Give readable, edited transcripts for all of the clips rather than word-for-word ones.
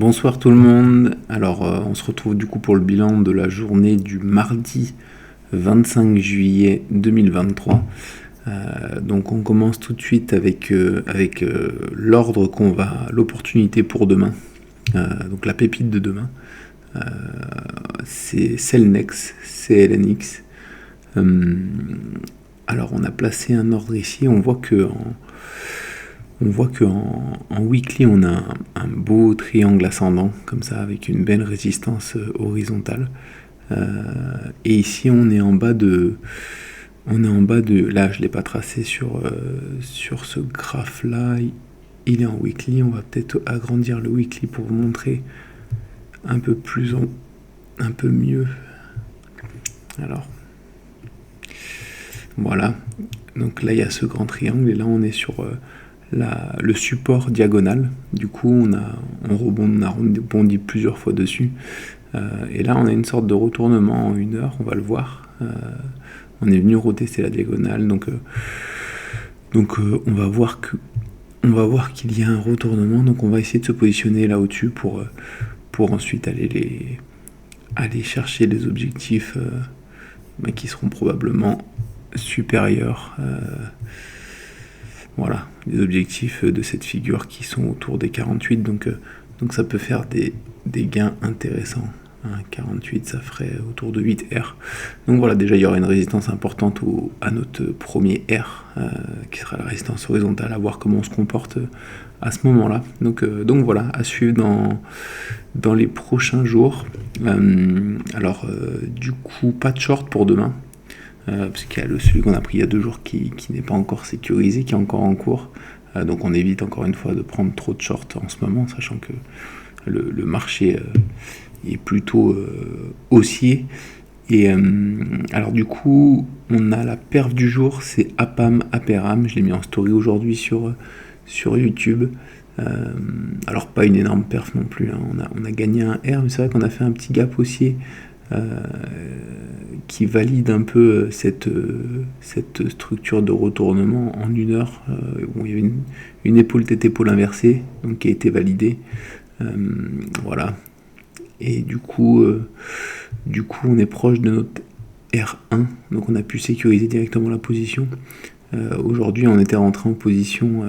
Bonsoir tout le monde. Alors on se retrouve du coup pour le bilan de la journée du mardi 25 juillet 2023. Donc on commence tout de suite avec l'ordre l'opportunité pour demain. Donc la pépite de demain, c'est Celnex, CLNX. Alors on a placé un ordre ici. On voit que en weekly, on a un beau triangle ascendant, comme ça, avec une belle résistance horizontale. Et ici, on est en bas de... Là, je ne l'ai pas tracé sur ce graphe-là. Il est en weekly. On va peut-être agrandir le weekly pour vous montrer un peu mieux. Alors, voilà. Donc là, il y a ce grand triangle. Et là, on est sur... le support diagonal. Du coup, on a rebondi plusieurs fois dessus. Et là, on a une sorte de retournement en 1 heure, on va le voir. On est venu retester la diagonale, donc on va voir qu'il y a un retournement. Donc, on va essayer de se positionner là au-dessus pour ensuite aller chercher les objectifs qui seront probablement supérieurs. Voilà, les objectifs de cette figure qui sont autour des 48, donc ça peut faire des gains intéressants. 48, ça ferait autour de 8 R. Donc voilà, déjà il y aura une résistance importante à notre premier R, qui sera la résistance horizontale, à voir comment on se comporte à ce moment-là. Donc voilà, à suivre dans les prochains jours. Du coup, pas de short pour demain. Parce qu'il y a celui qu'on a pris il y a 2 jours qui n'est pas encore sécurisé, qui est encore en cours. Donc on évite encore une fois de prendre trop de short en ce moment, sachant que le marché est plutôt haussier. Et alors du coup, on a la perf du jour, c'est APAM, APERAM. Je l'ai mis en story aujourd'hui sur YouTube. Alors pas une énorme perf non plus, hein. On a gagné un R, mais c'est vrai qu'on a fait un petit gap haussier qui valide un peu cette structure de retournement en 1 heure. Il y avait une épaule tête épaule inversée, donc qui a été validée. Voilà. Et du coup, on est proche de notre R1, donc on a pu sécuriser directement la position. Aujourd'hui, on était rentré en position.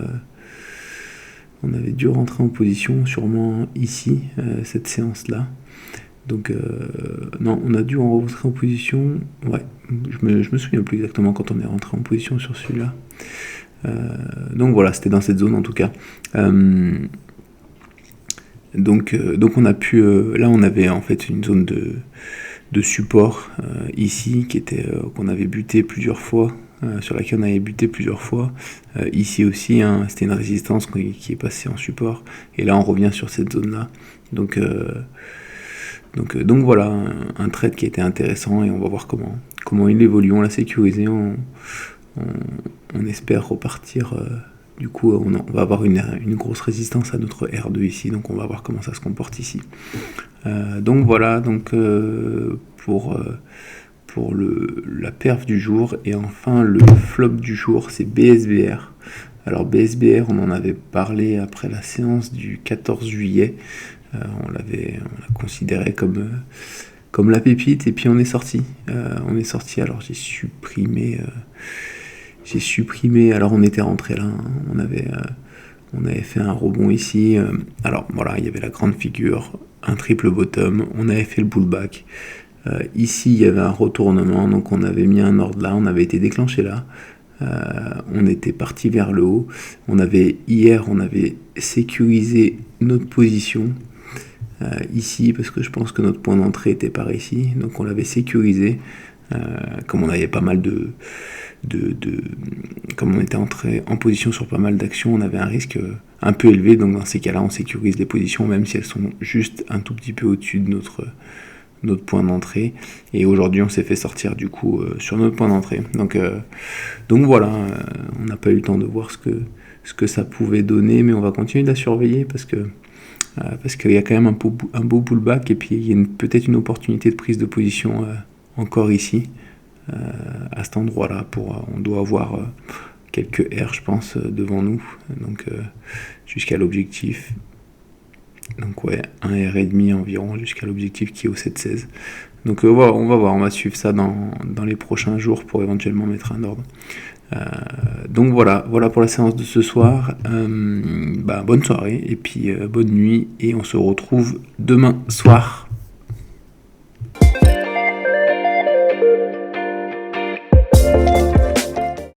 On avait dû rentrer en position, sûrement ici, cette séance-là. Donc, non, on a dû en rentrer en position. Ouais, je me souviens plus exactement quand on est rentré en position sur celui-là. Donc voilà, c'était dans cette zone en tout cas. Donc on a pu. Là, on avait en fait une zone de support ici qu'on avait buté plusieurs fois. Sur laquelle on avait buté plusieurs fois. Ici aussi, hein, c'était une résistance qui est passée en support. Et là, on revient sur cette zone-là. Donc voilà, un trade qui a été intéressant et on va voir comment il évolue. On l'a sécurisé, on espère repartir. Du coup, on va avoir une grosse résistance à notre R2 ici, donc on va voir comment ça se comporte ici. Donc voilà, pour la perf du jour. Et enfin, le flop du jour, c'est BSBR. Alors BSBR, on en avait parlé après la séance du 14 juillet. On l'a considéré comme la pépite, et puis on est sorti. Alors j'ai supprimé. Alors on était rentré là, hein. On avait fait un rebond ici. Alors voilà, il y avait la grande figure, un triple bottom. On avait fait le pullback. Ici, il y avait un retournement, donc on avait mis un ordre là, on avait été déclenché là. On était parti vers le haut. Hier, on avait sécurisé notre position ici, parce que je pense que notre point d'entrée était par ici, donc on l'avait sécurisé. Comme on avait pas mal comme on était entré en position sur pas mal d'actions, on avait un risque un peu élevé, donc dans ces cas-là, on sécurise les positions, même si elles sont juste un tout petit peu au-dessus de notre point d'entrée. Et aujourd'hui, on s'est fait sortir du coup sur notre point d'entrée. Donc voilà, on n'a pas eu le temps de voir ce que ça pouvait donner, mais on va continuer de la surveiller parce qu'il y a quand même un beau pullback, et puis il y a peut-être une opportunité de prise de position encore ici, à cet endroit-là. On doit avoir quelques R, je pense, devant nous, donc jusqu'à l'objectif. Donc ouais, 1,5 R environ jusqu'à l'objectif qui est au 7,16. Donc on va voir, on va suivre ça dans les prochains jours pour éventuellement mettre un ordre. Donc voilà pour la séance de ce soir. Bonne soirée et puis bonne nuit et on se retrouve demain soir.